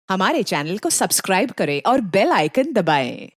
हमारे चैनल को सब्सक्राइब करें और बेल आइकन दबाएं।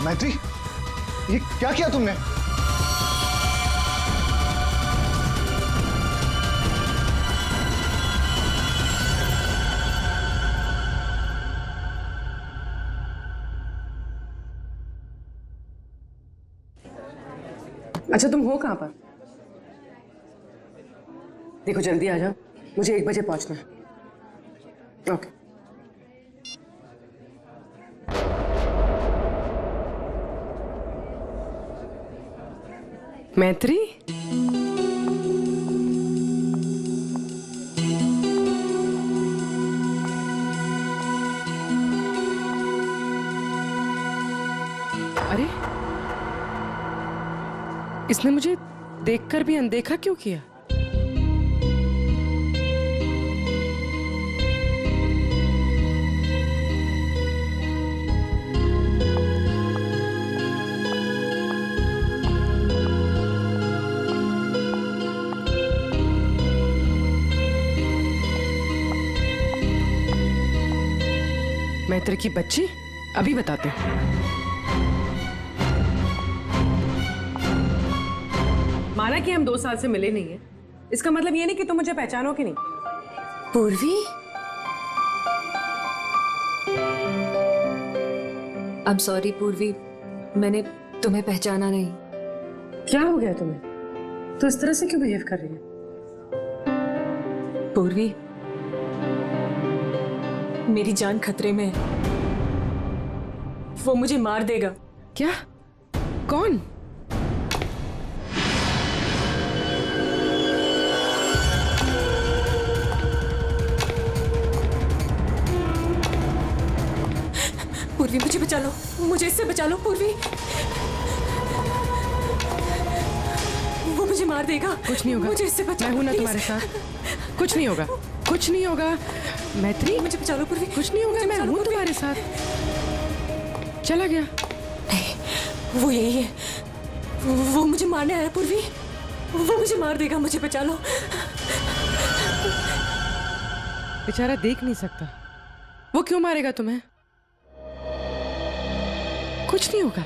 मैत्री, ये क्या किया तुमने? अच्छा, तुम हो कहाँ पर? देखो जल्दी आ जाओ, मुझे 1 बजे पहुंचना है। ओके। मैत्री, अरे इसने मुझे देखकर भी अनदेखा क्यों किया? मैत्री की बच्ची, अभी बताते हैं। माना कि हम 2 साल से मिले नहीं है, इसका मतलब ये नहीं कि तुम मुझे पहचानो कि नहीं। पूर्वी, I'm sorry पूर्वी, मैंने तुम्हें पहचाना नहीं। क्या हो गया तुम्हें? तो इस तरह से क्यों बिहेव कर रही है? पूर्वी, मेरी जान खतरे में है। वो मुझे मार देगा। क्या? कौन? पूर्वी मुझे बचा लो, मुझे इससे बचा लो पूर्वी। वो मुझे मार देगा। कुछ नहीं होगा, मुझे इससे बचा मैं हूं ना please। तुम्हारे साथ। कुछ नहीं होगा, कुछ नहीं होगा मैत्री, मुझे बचा लो पूर्वी। कुछ नहीं होगा, मैं हूं तुम्हारे साथ। चला गया? नहीं, वो यही है। वो मुझे मारने आया पूर्वी। वो मुझे मार देगा, मुझे बचा लो। बेचारा देख नहीं सकता, वो क्यों मारेगा तुम्हें? कुछ नहीं होगा,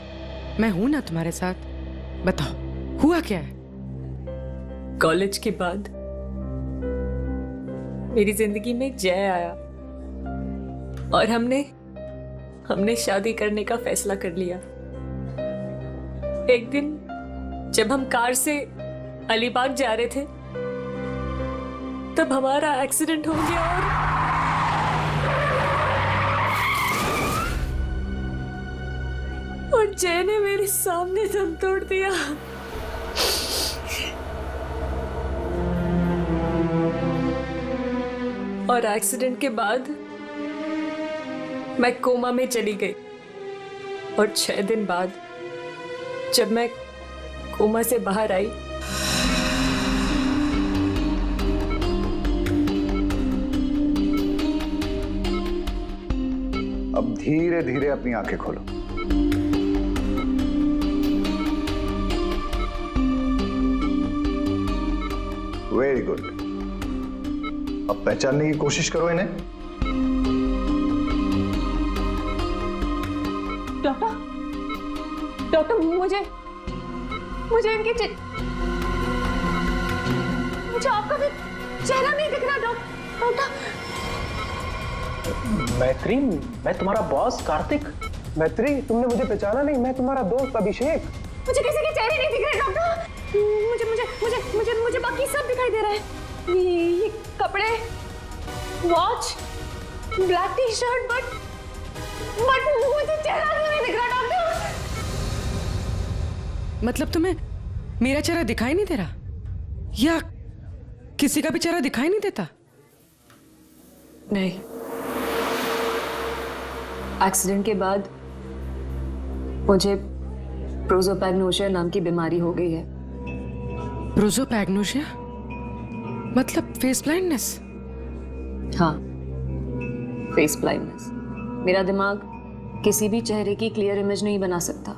मैं हूं ना तुम्हारे साथ। बताओ हुआ क्या है? कॉलेज के बाद मेरी जिंदगी में जय आया और हमने शादी करने का फैसला कर लिया। एक दिन जब हम कार से अलीबाग जा रहे थे तब हमारा एक्सीडेंट हो गया और जय ने मेरे सामने दम तोड़ दिया। और एक्सीडेंट के बाद मैं कोमा में चली गई और 6 दिन बाद जब मैं कोमा से बाहर आई अब धीरे धीरे अपनी आंखें खोलो। Very good. अब पहचानने की कोशिश करो इन्हें। डॉक्टर मुझे इनके मुझे आपका भी चेहरा नहीं दिख रहा डॉक्टर। मैत्री, मैं तुम्हारा बॉस कार्तिक। मैत्री, तुमने मुझे पहचाना नहीं? मैं तुम्हारा दोस्त अभिषेक। मुझे किसी के चेहरे नहीं दिख रहे डॉक्टर। मुझे मुझे मुझे मुझे मुझे बाकी सब दिखाई दे रहा है। ये कपड़े, watch, black T shirt, but मुझे चेहरा नहीं दिख रहा डॉक्टर। मतलब तुम्हें मेरा चेहरा दिखाई नहीं दे रहा, या किसी का भी चेहरा दिखाई नहीं देता? नहीं, एक्सीडेंट के बाद मुझे प्रोसोपैग्नोसिया नाम की बीमारी हो गई है। प्रोसोपैग्नोसिया मतलब फेस ब्लाइंडनेस? हाँ, फेस ब्लाइंडनेस। मेरा दिमाग किसी भी चेहरे की क्लियर इमेज नहीं बना सकता।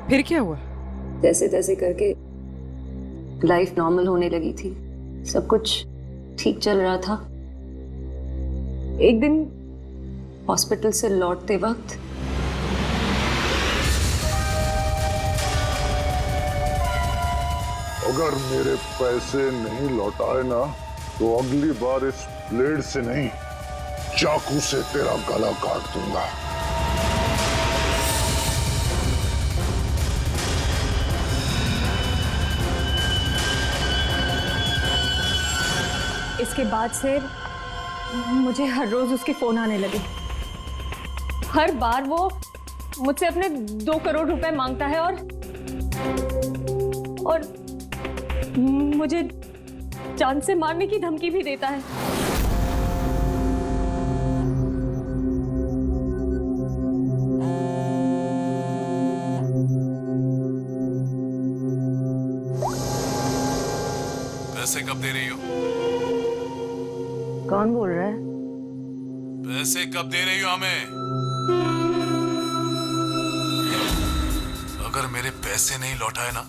फिर क्या हुआ? जैसे तैसे करके लाइफ नॉर्मल होने लगी थी, सब कुछ ठीक चल रहा था। एक दिन हॉस्पिटल से लौटते वक्त अगर मेरे पैसे नहीं लौटाए ना तो अगली बार इस ब्लेड से नहीं, चाकू से तेरा गला काट दूंगा। इसके बाद से मुझे हर रोज उसके फोन आने लगे। हर बार वो मुझसे अपने 2 करोड़ रुपए मांगता है और मुझे जान से मारने की धमकी भी देता है। पैसे कब दे रही हो? कौन बोल रहा है? पैसे कब दे रही हो हमें? अगर मेरे पैसे नहीं लौटाए ना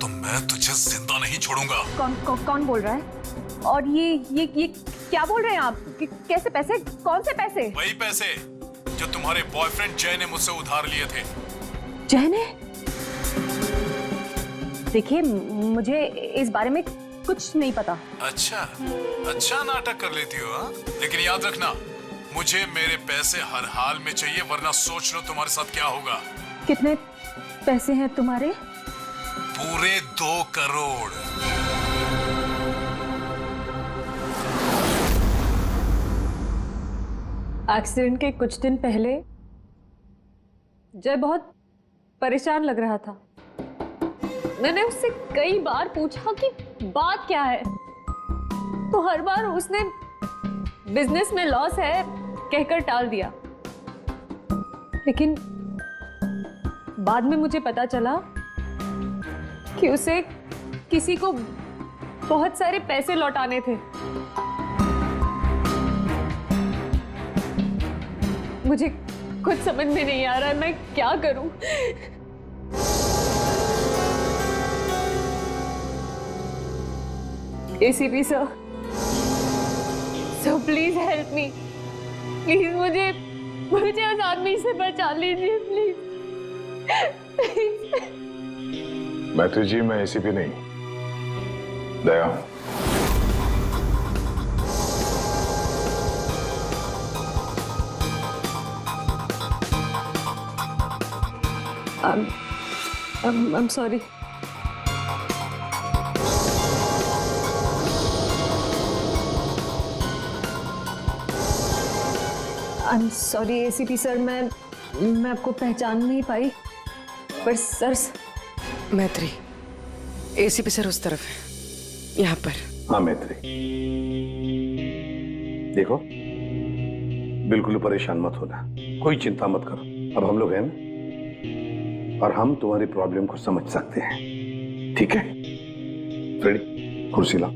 तो मैं तुझे जिंदा नहीं छोड़ूंगा। कौन बोल रहा है? और ये क्या बोल रहे हैं आप? कैसे पैसे? कौन से पैसे? वही पैसे जो तुम्हारे बॉयफ्रेंड जय ने मुझसे उधार लिए थे। जय ने? देखिए मुझे इस बारे में कुछ नहीं पता। अच्छा अच्छा नाटक कर लेती हो हाँ? लेकिन याद रखना मुझे मेरे पैसे हर हाल में चाहिए, वरना सोच लो तुम्हारे साथ क्या होगा। कितने पैसे हैं तुम्हारे? पूरे 2 करोड़। एक्सीडेंट के कुछ दिन पहले जय बहुत परेशान लग रहा था। मैंने उससे कई बार पूछा कि बात क्या है, तो हर बार उसने बिजनेस में लॉस है कहकर टाल दिया। लेकिन बाद में मुझे पता चला कि उसे किसी को बहुत सारे पैसे लौटाने थे। मुझे कुछ समझ में नहीं आ रहा है, मैं क्या करूं? ACP sir, so please help me, please मुझे उस आदमी से बचा लीजिए प्लीज। मैत्री जी मैं एसीपी नहीं, दया। I'm sorry. I'm sorry ACP sir, मैं आपको पहचान नहीं पाई, पर सर। मैत्री, एसीपी सर उस तरफ है, यहाँ पर। हाँ मैत्री, देखो बिल्कुल परेशान मत होना, कोई चिंता मत करो। अब हम लोग हैं ना, और हम तुम्हारी प्रॉब्लम को समझ सकते हैं, ठीक है? रेडी? कुर्सी लाओ।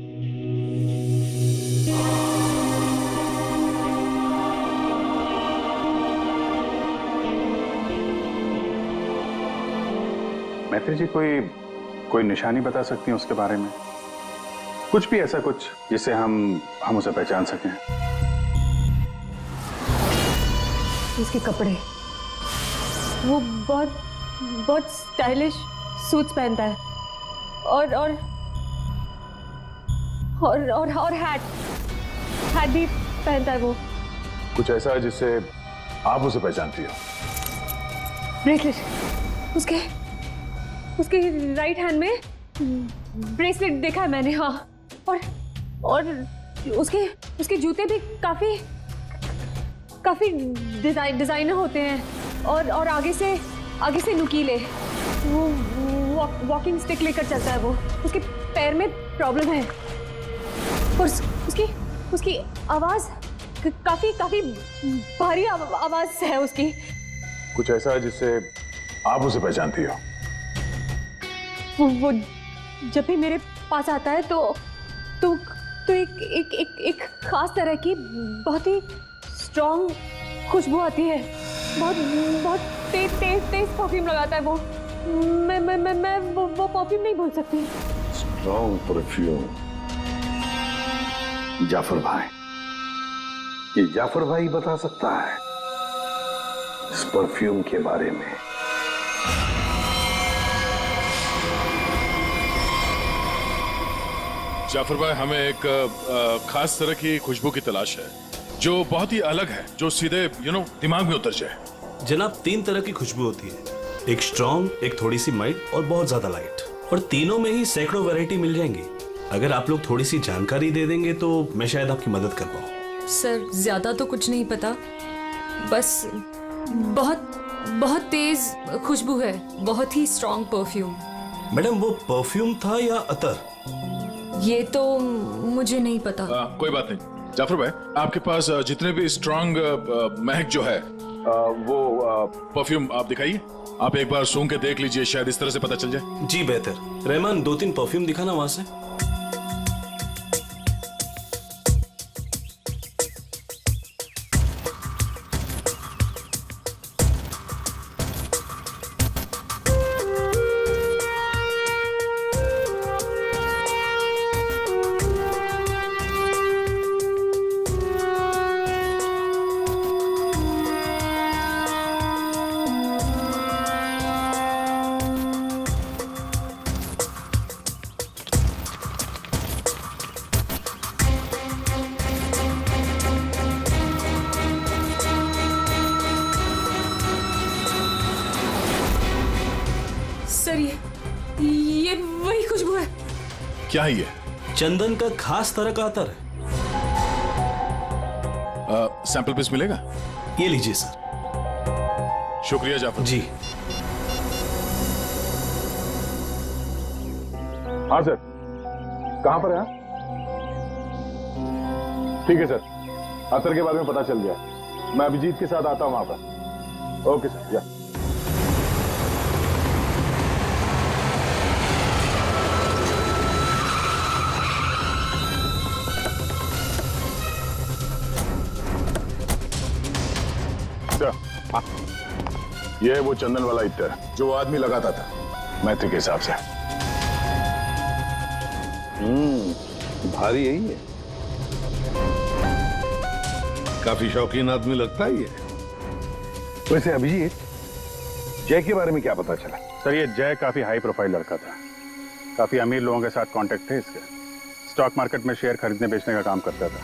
मैत्री जी कोई निशानी बता सकती हैं उसके बारे में? कुछ भी ऐसा कुछ जिससे हम उसे पहचान सकें। उसके कपड़े, वो बहुत स्टाइलिश सूट्स पहनता है, और हैट भी पहनता है वो। कुछ ऐसा है जिससे आप उसे पहचानती हो? ब्रेसलेट, उसके राइट हैंड में ब्रेसलेट देखा है मैंने, हाँ। और उसके जूते भी काफी डिजाइनर होते हैं, और आगे से नुकीले। वो वॉकिंग स्टिक लेकर चलता है वो। उसके पैर में प्रॉब्लम है, और उसकी आवाज काफी भारी आवाज है उसकी। कुछ ऐसा है जिससे आप उसे पहचानती हो? वो जब भी मेरे पास आता है तो एक खास तरह की बहुत ही स्ट्रॉन्ग खुशबू आती है। बहुत तेज परफ्यूम लगाता है वो। मैं वो परफ्यूम नहीं भूल सकती। Strong perfume. जाफर भाई, ये जाफर भाई बता सकता है इस परफ्यूम के बारे में। जाफर भाई, हमें एक खास तरह की खुशबू की तलाश है जो बहुत ही अलग है, जो सीधे दिमाग में उतर जाए। जनाब, 3 तरह की खुशबू होती है, एक स्ट्रॉन्ग, एक थोड़ी सी माइल्ड और बहुत ज्यादा लाइट। और तीनों में ही सैकड़ों वैरायटी मिल जाएंगी। अगर आप लोग थोड़ी सी जानकारी दे देंगे तो मैं शायद आपकी मदद कर पाऊँ। सर, ज्यादा तो कुछ नहीं पता, बस बहुत तेज खुशबू है, बहुत ही स्ट्रॉन्ग परफ्यूम। मैडम, वो परफ्यूम था या अतर? ये तो मुझे नहीं पता। कोई बात नहीं। जाफर भाई, आपके पास जितने भी स्ट्रॉन्ग महक जो है वो परफ्यूम आप दिखाइए। आप एक बार सूंघ के देख लीजिए, शायद इस तरह से पता चल जाए। जी बेहतर। रहमान, 2-3 परफ्यूम दिखाना वहां से। खुशबू है। क्या है ये? चंदन का खास तरह का अतर है। सैंपल पीस मिलेगा? ये लीजिए सर। शुक्रिया जाफर जी। हाँ सर, कहां पर है? ठीक है सर, अतर के बारे में पता चल गया। मैं अभिजीत के साथ आता हूं वहां पर। ओके सर, या। ये है वो चंदन वाला इत्र जो आदमी लगाता था मैत्री के हिसाब से। भारी यही है, काफी शौकीन आदमी लगता है ये। वैसे अभिजीत, जय के बारे में क्या पता चला? सर ये जय काफी हाई प्रोफाइल लड़का था, काफी अमीर लोगों के साथ कांटेक्ट थे इसके। स्टॉक मार्केट में शेयर खरीदने बेचने का काम करता था,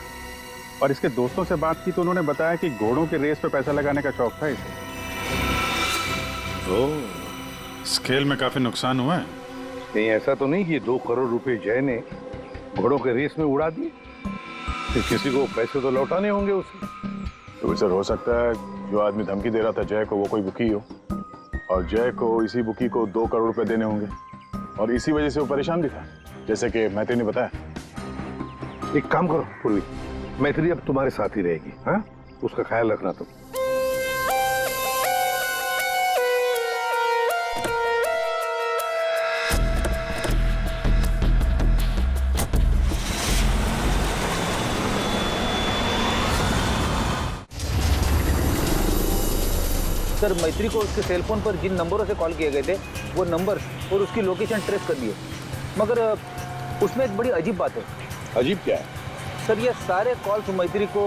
और इसके दोस्तों से बात की तो उन्होंने बताया कि घोड़ों के रेस पे पैसा लगाने का शौक था इसे। स्केल में काफी नुकसान हुआ है। नहीं, ऐसा तो नहीं कि 2 करोड़ रुपए जय ने घोड़ों के रेस में उड़ा दिए? फिर किसी को पैसे तो लौटाने होंगे उसे। तो सर हो सकता है जो आदमी धमकी दे रहा था जय को वो कोई बुकी हो, और जय को इसी बुकी को 2 करोड़ रुपए देने होंगे, और इसी वजह से वो परेशान भी था, जैसे कि मैत्री ने बताया। एक काम करो पूर्वी, मैत्री अब तुम्हारे साथ ही रहेगी, हाँ? उसका ख्याल रखना तुम। सर मैत्री को उसके सेल फोन पर जिन नंबरों से कॉल किए गए थे वो नंबर्स और उसकी लोकेशन ट्रेस कर दिए, मगर उसमें एक बड़ी अजीब बात है। अजीब क्या है? सर ये सारे कॉल्स मैत्री को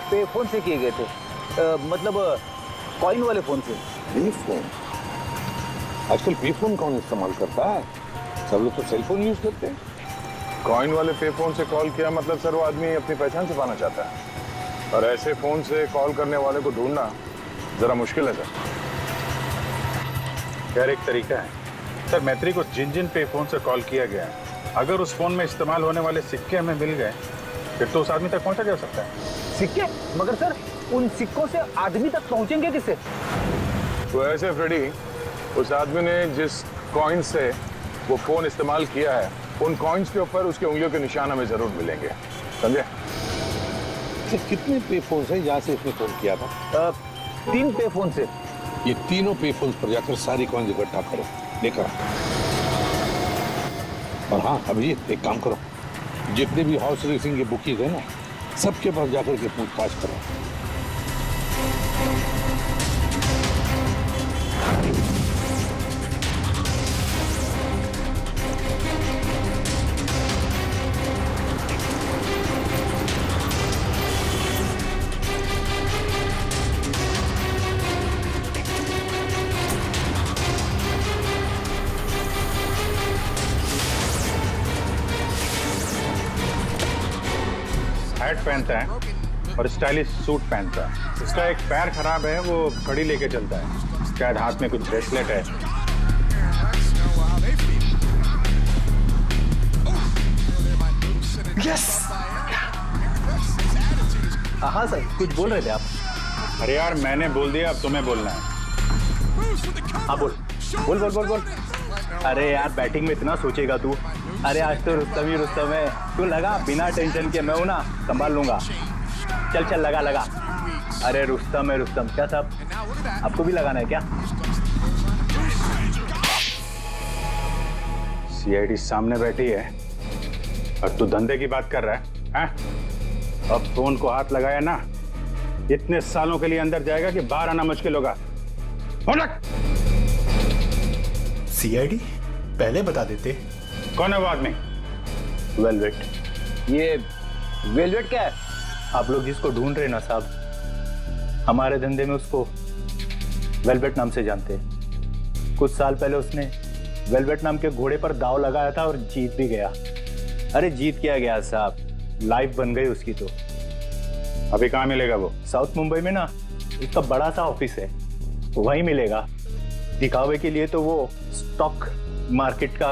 पे फोन से किए गए थे, मतलब कॉइन वाले फोन से। पे फोन? आजकल पे फोन कौन इस्तेमाल करता है? सब लोग तो सेल फोन यूज करते हैं। कॉइन वाले पे फोन से कॉल किया मतलब सर वो आदमी अपनी पहचान छुपाना चाहता है, और ऐसे फोन से कॉल करने वाले को ढूंढना जरा मुश्किल है सर। खैर एक तरीका है सर, मैत्री को जिन जिन पे फोन से कॉल किया गया है, अगर उस फोन में इस्तेमाल होने वाले सिक्के हमें मिल गए फिर तो उस आदमी तक पहुंचा जा सकता है। सिक्के? मगर सर उन सिक्कों से आदमी तक पहुंचेंगे किससे? तो ऐसे फ्रेडी, उस आदमी ने जिस कॉइन से वो फोन इस्तेमाल किया है उन कॉइन्स के ऊपर उसकी उंगलियों के निशान हमें जरूर मिलेंगे, समझे? कितने पे फोन है जहाँ से इसने फोन किया था? 3 पे फोन से। ये तीनों पे फोन पर जाकर सारी कॉइन इकट्ठा करो, लेकर आओ। और हाँ अभिजीत, एक काम करो, जितने भी हॉर्स रेसिंग के बुकीज है ना, सबके पास जाकर के पूछताछ करो। हैट पहनता है और स्टाइलिश सूट पहनता है। इसका एक पैर खराब है, वो घड़ी लेके चलता है, शायद हाथ में कुछ ब्रेसलेट है। यस! हाँ सर, कुछ बोल रहे थे आप। अरे यार मैंने बोल दिया, अब तुम्हें बोलना है। हाँ बोल बोल बोल बोल बोल। अरे यार बैटिंग में इतना सोचेगा तू? अरे आज तो रुस्तम ही रुस्तम है, तू लगा बिना टेंशन के, मैं हूं ना, संभाल लूंगा। चल चल लगा लगा। अरे रुस्तम है रुस्तम। क्या साहब आपको भी लगाना है क्या? सीआईडी सामने बैठी है और तू धंधे की बात कर रहा है, हैं? अब फोन को हाथ लगाया ना, इतने सालों के लिए अंदर जाएगा कि बाहर आना मुश्किल होगा। सीआईडी पहले बता देते। कौन है वो आदमी? वेलवेट। ये वेलवेट क्या है? आप लोग जिसको ढूंढ रहे ना साहब, हमारे धंधे में उसको वेलवेट नाम से जानते हैं। कुछ साल पहले उसने वेलवेट नाम के घोड़े पर दांव लगाया था और जीत भी गया। अरे जीत क्या गया साहब, लाइफ बन गई उसकी। तो अभी कहाँ मिलेगा वो? साउथ मुंबई में ना उसका बड़ा सा ऑफिस है, वहीं मिलेगा। दिखावे के लिए तो वो स्टॉक मार्केट का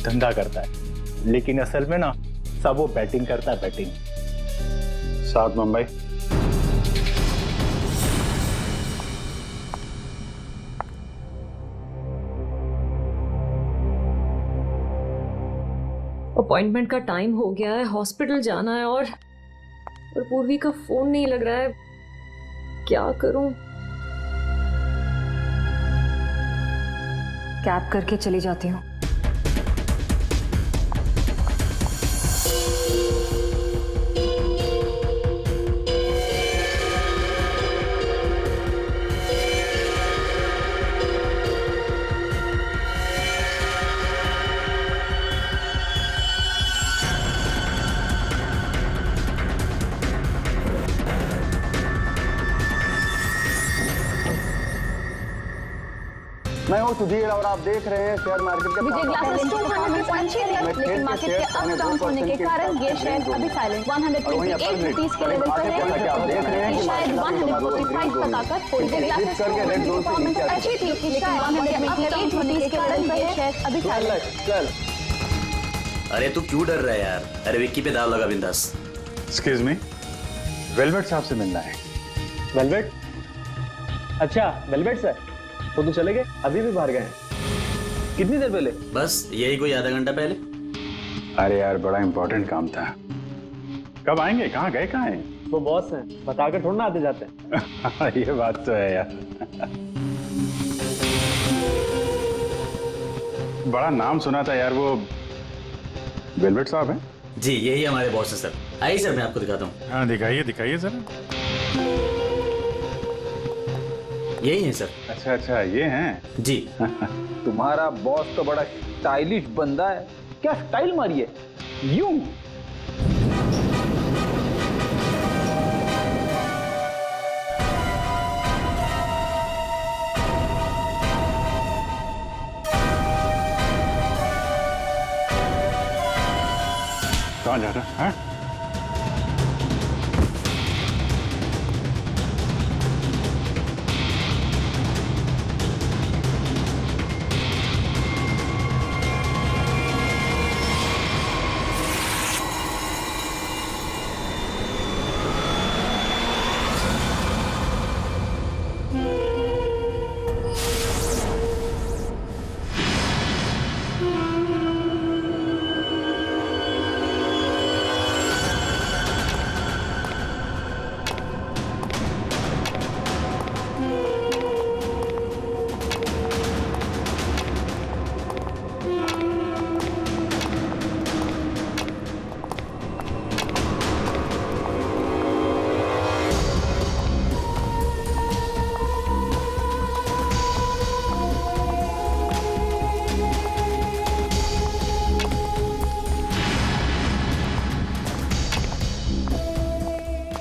धंधा करता है, लेकिन असल में ना सब वो बैटिंग करता है, बैटिंग। साउथ मुंबई। अपॉइंटमेंट का टाइम हो गया है, हॉस्पिटल जाना है और पूर्वी का फोन नहीं लग रहा है, क्या करूं? कैब करके चली जाती हूँ। मैं हूँ सुधीर और आप देख रहे हैं शेयर मार्केट के विजय ग्लासेस 200 लेकिन मार्केट के अप डाउन होने के कारण ये शेयर अभी साइलेंट 128 रुपीस के लेवल पर है। शायद 145 तक आकर विजय ग्लासेस की परफॉर्मेंस अच्छी थी, लेकिन 128 रुपीस के लेवल पर ये शेयर अभी साइलेंट। अरे तू क्यों डर रहा है यार? अरे विक्की पे दाव लगा बिंदास। एक्सक्यूज मी, वेलवेट साहब से मिलना है। वेलवेट? अच्छा वेलवेट सर, वो तो चले गए, अभी भी बाहर गए हैं। कितनी देर पहले? बस यही कोई आधा घंटा पहले। अरे यार बड़ा इंपॉर्टेंट काम था। कब आएंगे? कहाँ गए? कहाँ हैं? वो बॉस हैं, बताकर थोड़ा ना आते जाते हैं। ये बात तो है यार। बड़ा नाम सुना था यार, वो वेलवेट साहब हैं? जी यही हमारे बॉस हैं सर। आइए सर मैं आपको दिखाता हूँ। हाँ दिखाइए दिखाइए सर। यही है सर। अच्छा अच्छा ये हैं जी। तुम्हारा बॉस तो बड़ा स्टाइलिश बंदा है, क्या स्टाइल मारी है यूं। कहाँ जा रहा है?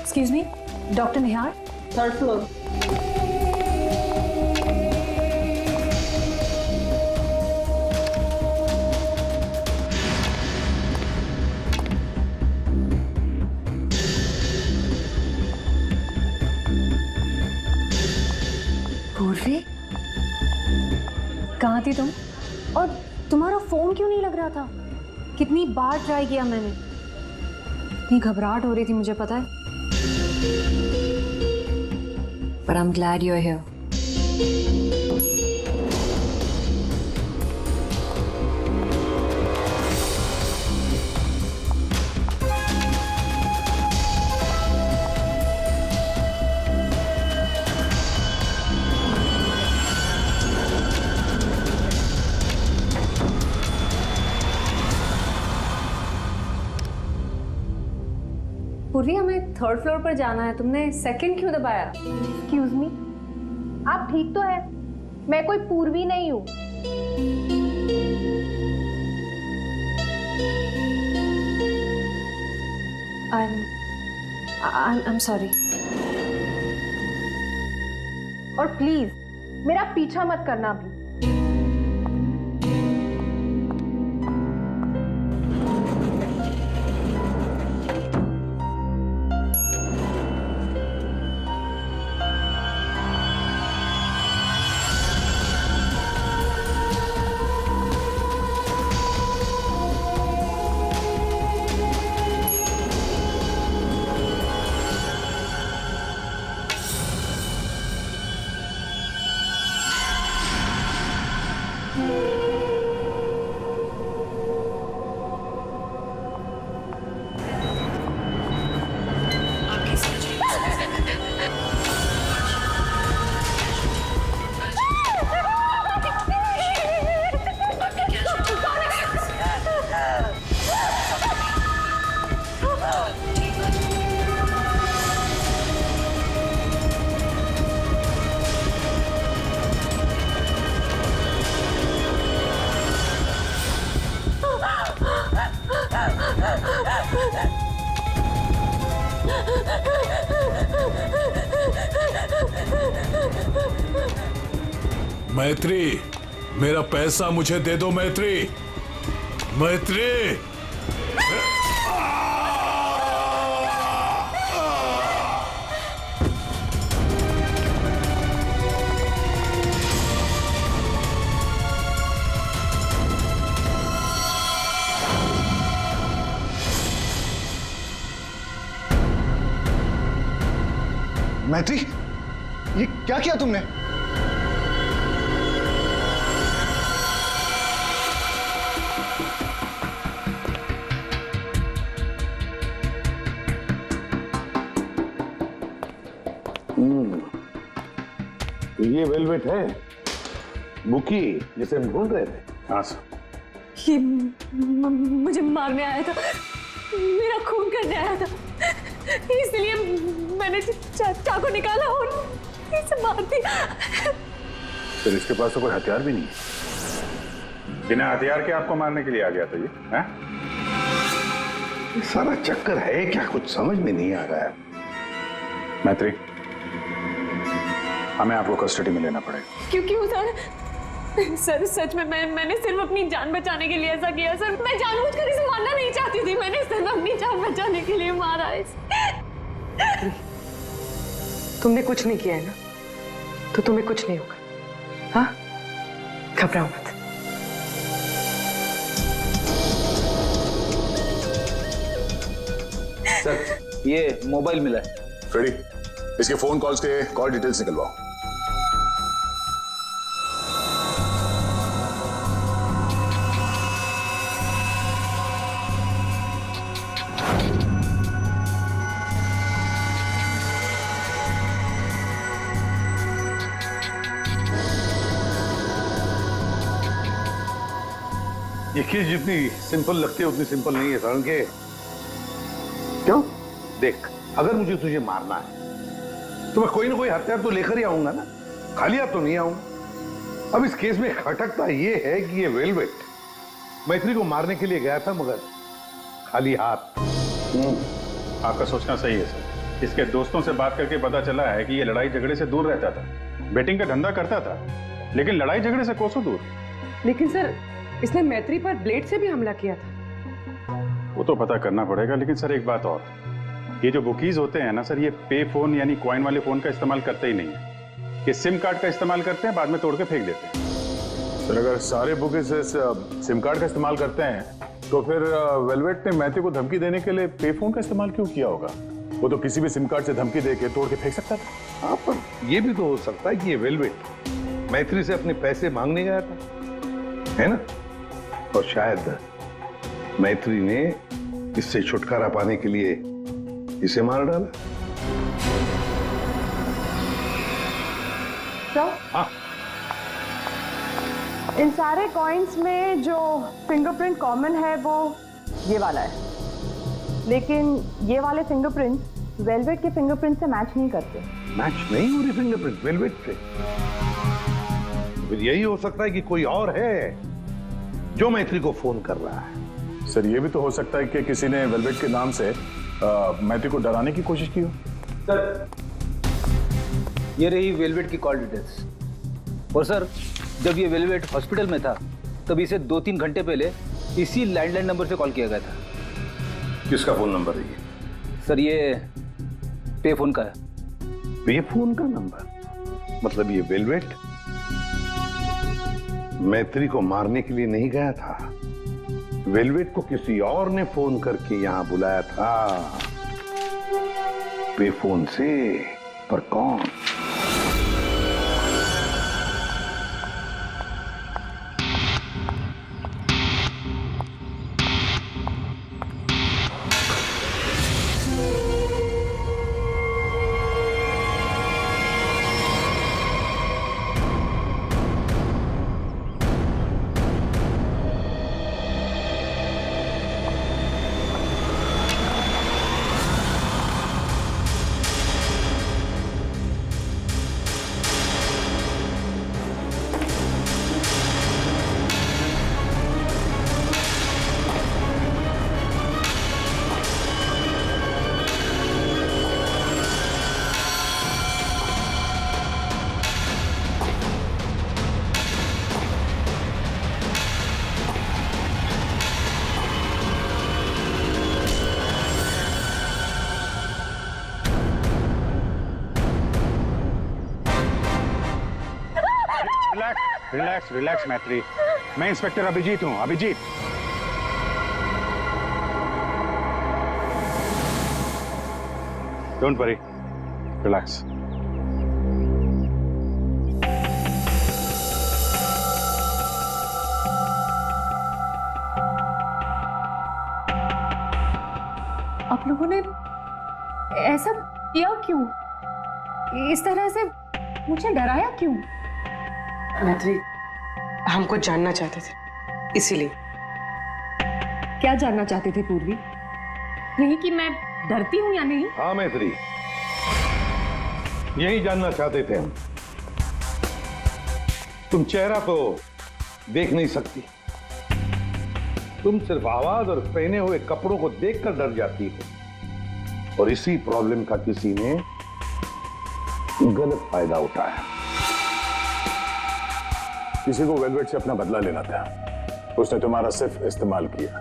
एक्सक्यूज मी, डॉक्टर निहार, थर्ड फ्लोर। पूर्वी, कहाँ थी तुम? और तुम्हारा फोन क्यों नहीं लग रहा था? कितनी बार ट्राई किया मैंने, इतनी घबराहट हो रही थी मुझे पता है। But I'm glad you're here. पूर्वी, हमें थर्ड फ्लोर पर जाना है, तुमने सेकंड क्यों दबाया? एक्सक्यूज मी, आप ठीक तो है? मैं कोई पूर्वी नहीं हूँ। I'm sorry. और प्लीज मेरा पीछा मत करना भी। मैत्री, मेरा पैसा मुझे दे दो मैत्री। मैत्री, मैत्री, ये क्या किया तुमने? ये वेलवेट है बुकी जिसे हम ढूंढ रहे थे। हाँ सर। ये मुझे मारने आया था, मेरा खून करने आया था, इसलिए मैंने चाकू निकाला और इसे मार दिया। फिर इसके पास तो कोई हथियार भी नहीं है। बिना हथियार के आपको मारने के लिए आ गया था ये, हैं? ये सारा चक्कर है क्या, कुछ समझ में नहीं आ रहा है। मैत्री, हमें आपको कस्टडी में लेना पड़ेगा। क्यों सर? सच में मैंने सिर्फ अपनी जान बचाने के लिए ऐसा किया सर। मैं जानबूझकर इसे मारना नहीं चाहती थी, मैंने सिर्फ अपनी जान बचाने के लिए मारा इसे। तुमने कुछ नहीं किया है ना, तो तुम्हें कुछ नहीं होगा। हाँ, घबराओ मत। सर, ये मोबाइल मिला है। फ्रेडी, इसके फोन कॉल्स के कॉल डिटेल्स निकलवाओ। ये चीज जितनी सिंपल लगती है उतनी सिंपल नहीं है सारण के। क्यों? देख, अगर मुझे तुझे मारना है तो मैं कोई ना कोई हथियार तो लेकर ही आऊंगा ना, खाली हाथ तो नहीं आऊंगा। अब इस केस में खटकता ये है कि ये वेलवेट मैत्री को मारने के लिए गया था मगर खाली हाथ। आपका सोचना सही है सर। इसके दोस्तों से बात करके पता चला है कि ये लड़ाई झगड़े से दूर रहता था, बेटिंग का धंधा करता था, लेकिन लड़ाई झगड़े से कोसों दूर। लेकिन सर, इसने मैत्री पर ब्लेड से भी हमला किया था। वो तो पता करना पड़ेगा, लेकिन सर एक बात और, ये जो बुकीज होते हैं ना सर, ये पे फोन यानी कॉइन वाले फोन का इस्तेमाल करते ही नहीं है। ये सिम कार्ड का इस्तेमाल करते हैं, बाद में तोड़ के फेंक देते हैं। सर, अगर सारे बुकीज सिम कार्ड का इस्तेमाल करते हैं तो फिर वेलवेट ने मैत्री को धमकी देने के लिए पे फोन का इस्तेमाल क्यों किया होगा? वो तो किसी भी सिम कार्ड से धमकी देके तोड़ के फेंक सकता था। हाँ, पर ये भी तो हो सकता है कि ये वेलवेट मैत्री से अपने पैसे मांगने गया था, है ना? और शायद मैत्री ने इससे छुटकारा पाने के लिए इसे मार डाला। तो हाँ, इन सारे कॉइन्स में जो फिंगरप्रिंट कॉमन है वो ये वाला है, लेकिन ये वाले फिंगरप्रिंट वेलवेट के फिंगरप्रिंट से मैच नहीं करते। मैच नहीं हो रही फिंगरप्रिंट वेलवेट से? फिर यही हो सकता है कि कोई और है जो मैत्री को फोन कर रहा है। सर, ये भी तो हो सकता है कि किसी ने वेलवेट के नाम से मैत्री को डराने की कोशिश की हो। सर, ये रही वेलवेट की कॉल डिटेल्स। और सर, जब ये वेलवेट हॉस्पिटल में था तब इसे 2-3 घंटे पहले इसी लैंडलाइन नंबर से कॉल किया गया था। किसका फोन नंबर है ये? सर, ये पे फोन का है। पे फोन का नंबर? मतलब ये वेलवेट मैत्री को मारने के लिए नहीं गया था, वेलवेट को किसी और ने फोन करके यहां बुलाया था पे फोन से। पर कौन? रिलैक्स रिलैक्स मैत्री, मैं इंस्पेक्टर अभिजीत हूँ, अभिजीत। Don't worry, relax. आप लोगों ने ऐसा किया क्यों? इस तरह से मुझे डराया क्यों? मैत्री, हमको जानना चाहते थे, इसीलिए। क्या जानना चाहते थे पूर्वी? यही कि मैं डरती हूँ या नहीं? हाँ मैत्री, यही जानना चाहते थे हम। तुम चेहरा तो देख नहीं सकती, तुम सिर्फ आवाज और पहने हुए कपड़ों को देखकर डर जाती हो, और इसी प्रॉब्लम का किसी ने गलत फायदा उठाया। किसी को वेलवेट से अपना बदला लेना था, उसने तुम्हारा सिर्फ इस्तेमाल किया।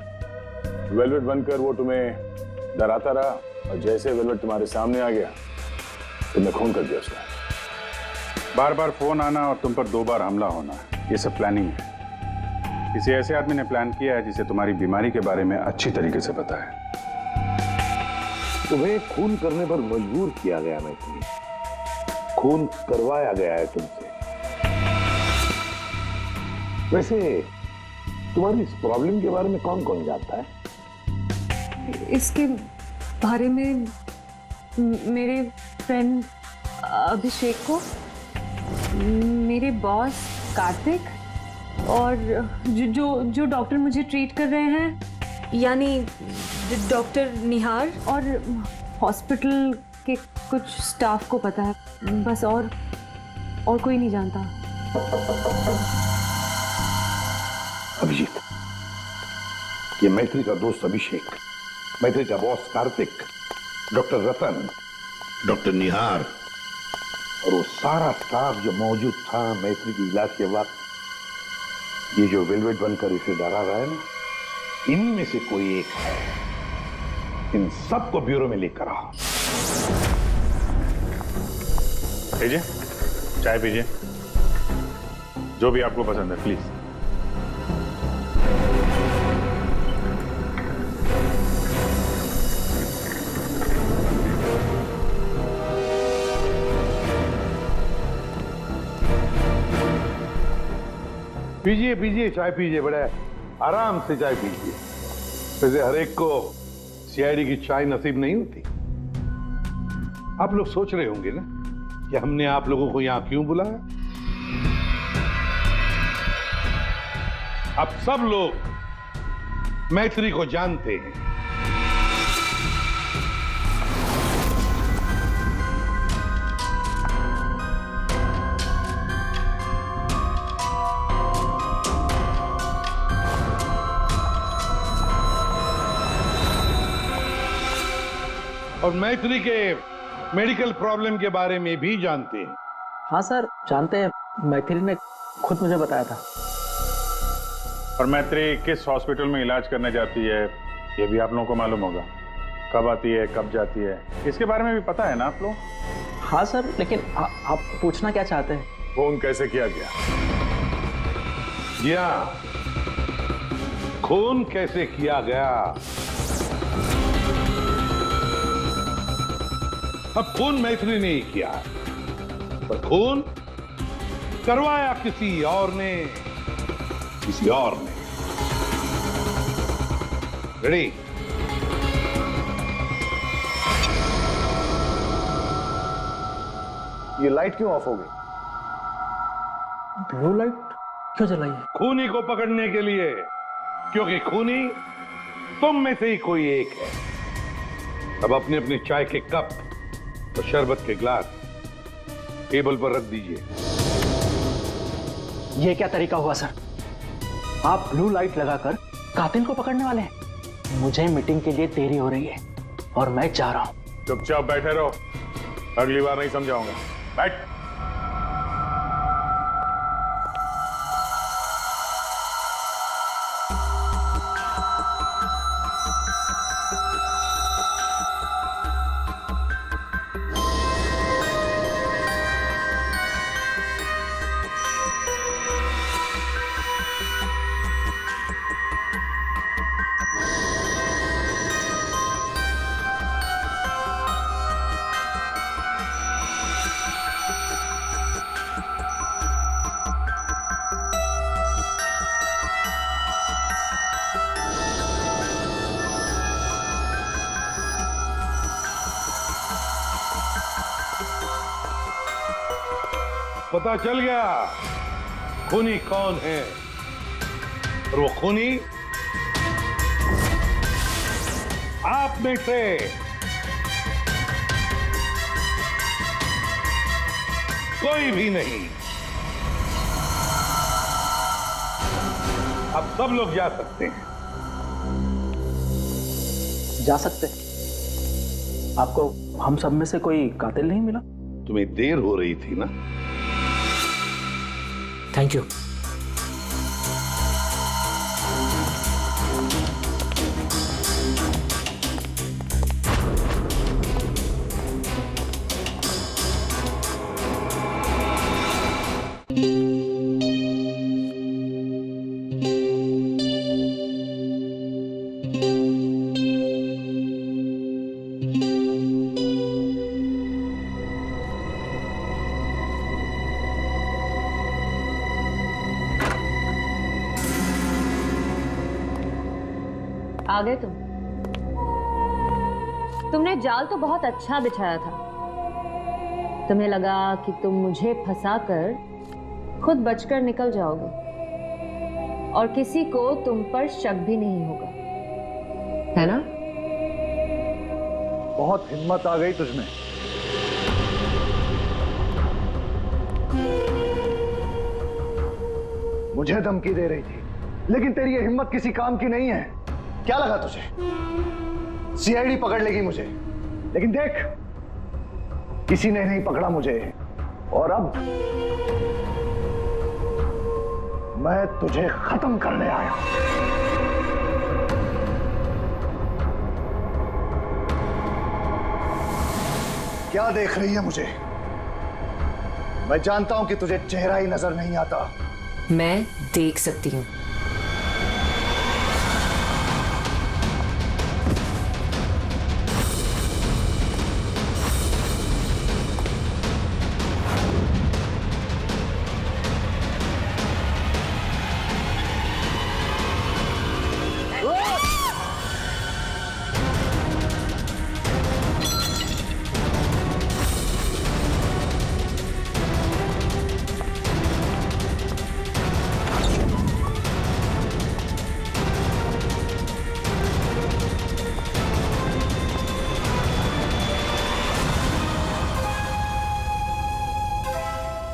वेलवेट बनकर वो तुम्हें डराता रहा, और जैसे वेलवेट तुम्हारे सामने आ गया तुमने खून कर दिया उसका। बार बार फोन आना और तुम पर 2 बार हमला होना, ये सब प्लानिंग है। किसी ऐसे आदमी ने प्लान किया है जिसे तुम्हारी बीमारी के बारे में अच्छी तरीके से पता है। तुम्हें खून करने पर मजबूर किया गया मैत्री, खून करवाया गया है तुमसे। वैसे तुम्हारी इस प्रॉब्लम के बारे में कौन कौन जानता है? इसके बारे में मेरे फ्रेंड अभिषेक को, मेरे बॉस कार्तिक, और जो डॉक्टर मुझे ट्रीट कर रहे हैं, यानी डॉक्टर निहार, और हॉस्पिटल के कुछ स्टाफ को पता है, बस। और कोई नहीं जानता। अभिजीत, ये मैत्री का दोस्त अभिषेक, मैत्री का बॉस कार्तिक, डॉक्टर रतन, डॉक्टर निहार, और वो सारा स्टाफ जो मौजूद था मैत्री के इलाज के वक्त, ये जो वेलवेट बनकर इसे डरा रहा है ना, इन्हीं में से कोई एक है। इन सबको ब्यूरो में लेकर आओ। लीजिए, चाय पीजिए, जो भी आपको पसंद है, प्लीज। पीजिए पीजिए, चाय पीजिए, बड़ा आराम से चाय पीजिए। वैसे हर एक को सीआईडी की चाय नसीब नहीं होती। आप लोग सोच रहे होंगे ना कि हमने आप लोगों को यहां क्यों बुलाया। आप सब लोग मैत्री को जानते हैं। और मैत्री के मेडिकल प्रॉब्लम के बारे में भी जानते हैं। हाँ सर, जानते हैं, मैत्री ने खुद मुझे बताया था। और मैत्री किस हॉस्पिटल में इलाज करने जाती है ये भी आप लोगों को मालूम होगा। कब आती है, कब जाती है, इसके बारे में भी पता है ना आप लोग? हाँ सर, लेकिन आप पूछना क्या चाहते हैं? फोन कैसे किया गया? जी हाँ, खून कैसे किया गया। अब खून मैत्री ने ही किया, पर खून करवाया किसी और ने, किसी और ने। रेडी? ये लाइट क्यों ऑफ हो गई? ब्लू लाइट क्यों जलाई है? खूनी को पकड़ने के लिए, क्योंकि खूनी तुम में से ही कोई एक है। अब अपने अपने चाय के कप और शरबत के ग्लास टेबल पर रख दीजिए। ये क्या तरीका हुआ सर? आप ब्लू लाइट लगाकर कातिल को पकड़ने वाले हैं? मुझे मीटिंग के लिए देरी हो रही है और मैं जा रहा हूं। चुपचाप बैठे रहो, अगली बार नहीं समझाऊंगा। बैठ। पता चल गया खूनी कौन है, और वो खूनी आप में से कोई भी नहीं। अब सब लोग जा सकते हैं। जा सकते? आपको हम सब में से कोई कातिल नहीं मिला? तुम्हें देर हो रही थी ना? Thank you. आ गए तुमने जाल तो बहुत अच्छा बिछाया था। तुम्हें लगा कि तुम मुझे फंसाकर खुद बचकर निकल जाओगे और किसी को तुम पर शक भी नहीं होगा, है ना? बहुत हिम्मत आ गई तुझमें। मुझे धमकी दे रही थी, लेकिन तेरी ये हिम्मत किसी काम की नहीं है। क्या लगा तुझे सीआईडी पकड़ लेगी मुझे? लेकिन देख, किसी ने नहीं पकड़ा मुझे, और अब मैं तुझे खत्म करने आया हूं। क्या देख रही है मुझे? मैं जानता हूं कि तुझे चेहरा ही नजर नहीं आता। मैं देख सकती हूँ।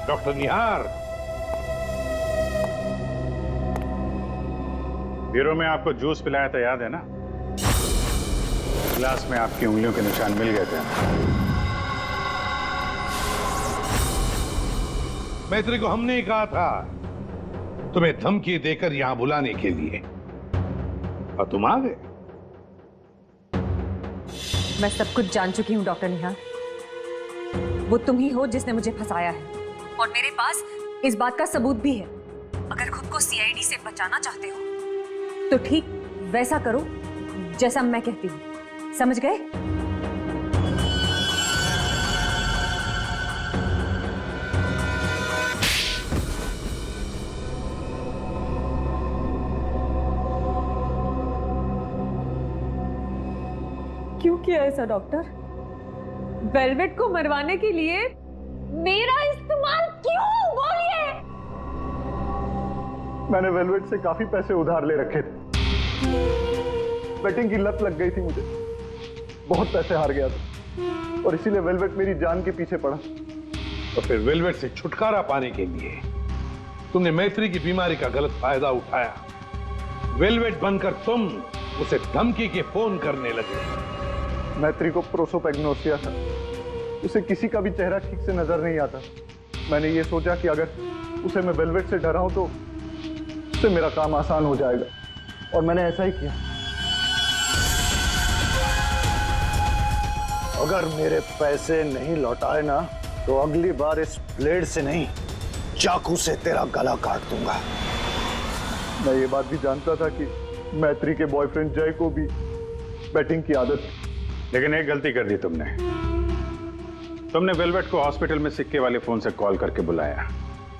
डॉक्टर निहार, ब्यूरो में आपको जूस पिलाया था, याद है ना? गिलास में आपकी उंगलियों के निशान मिल गए थे। मैत्री को हमने ही कहा था तुम्हें धमकी देकर यहां बुलाने के लिए, और तुम आ गए। मैं सब कुछ जान चुकी हूँ डॉक्टर निहार। वो तुम ही हो जिसने मुझे फंसाया है, और मेरे पास इस बात का सबूत भी है। अगर खुद को सीआईडी से बचाना चाहते हो तो ठीक वैसा करो जैसा मैं कहती हूँ, समझ गए? क्यों किया ऐसा डॉक्टर? वेलवेट को मरवाने के लिए मेरा इस्तेमाल क्यों? बोलिए। मैंने वेलवेट से काफी पैसे उधार ले रखे थे। बेटिंग की लत लग गई थी मुझे, बहुत पैसे हार गया था, और इसीलिए वेलवेट मेरी जान के पीछे पड़ा। तो फिर वेलवेट से छुटकारा पाने के लिए तुमने मैत्री की बीमारी का गलत फायदा उठाया। वेलवेट बनकर तुम उसे धमकी के फोन करने लगे। मैत्री को प्रोसोपेग्नोसिया था, उसे किसी का भी चेहरा ठीक से नजर नहीं आता। मैंने ये सोचा कि अगर उसे मैं वेलवेट से डराऊं तो उससे मेरा काम आसान हो जाएगा, और मैंने ऐसा ही किया। अगर मेरे पैसे नहीं लौटाए ना तो अगली बार इस ब्लेड से नहीं, चाकू से तेरा गला काट दूंगा। मैं ये बात भी जानता था कि मैत्री के बॉयफ्रेंड जय को भी बैटिंग की आदत थी, लेकिन एक गलती कर दी तुमने वेलवेट को हॉस्पिटल में सिक्के वाले फोन से कॉल करके बुलाया,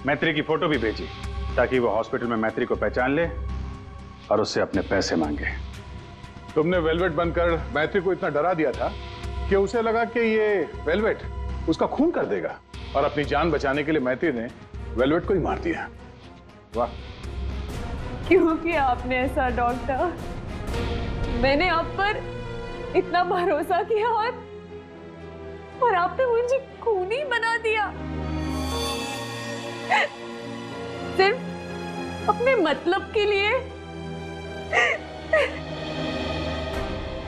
मैत्री की फोटो भी भेजी ताकि वो हॉस्पिटल में मैत्री को पहचान ले और उससे अपने पैसे मांगे। तुमने वेलवेट बनकर मैत्री को इतना डरा दिया था कि उसे लगा कि ये वेलवेट उसका खून कर देगा। और अपनी जान बचाने के लिए मैत्री ने वेलवेट को ही मार दिया। वाह। क्यों किया आपने ऐसा डॉक्टर? मैंने आप पर इतना भरोसा किया और आपने मुझे खूनी बना दिया, सिर्फ अपने मतलब के लिए।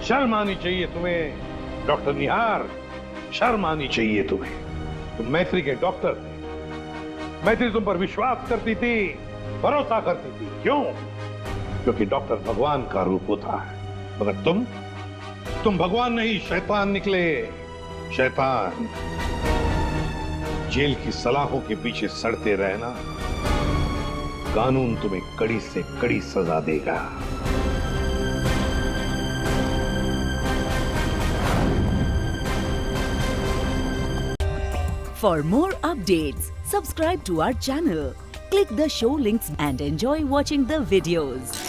शर्म आनी चाहिए तुम्हें डॉक्टर निहार, शर्म आनी चाहिए तुम्हें। तुम मैत्री के डॉक्टर थे, मैत्री तुम पर विश्वास करती थी, भरोसा करती थी। क्यों? क्योंकि डॉक्टर भगवान का रूप होता है, मगर तुम भगवान नहीं, शैतान निकले। शैतान। जेल की सलाखों के पीछे सड़ते रहना, कानून तुम्हें कड़ी से कड़ी सजा देगा। For more updates, subscribe to our channel, click the show links and enjoy watching the videos.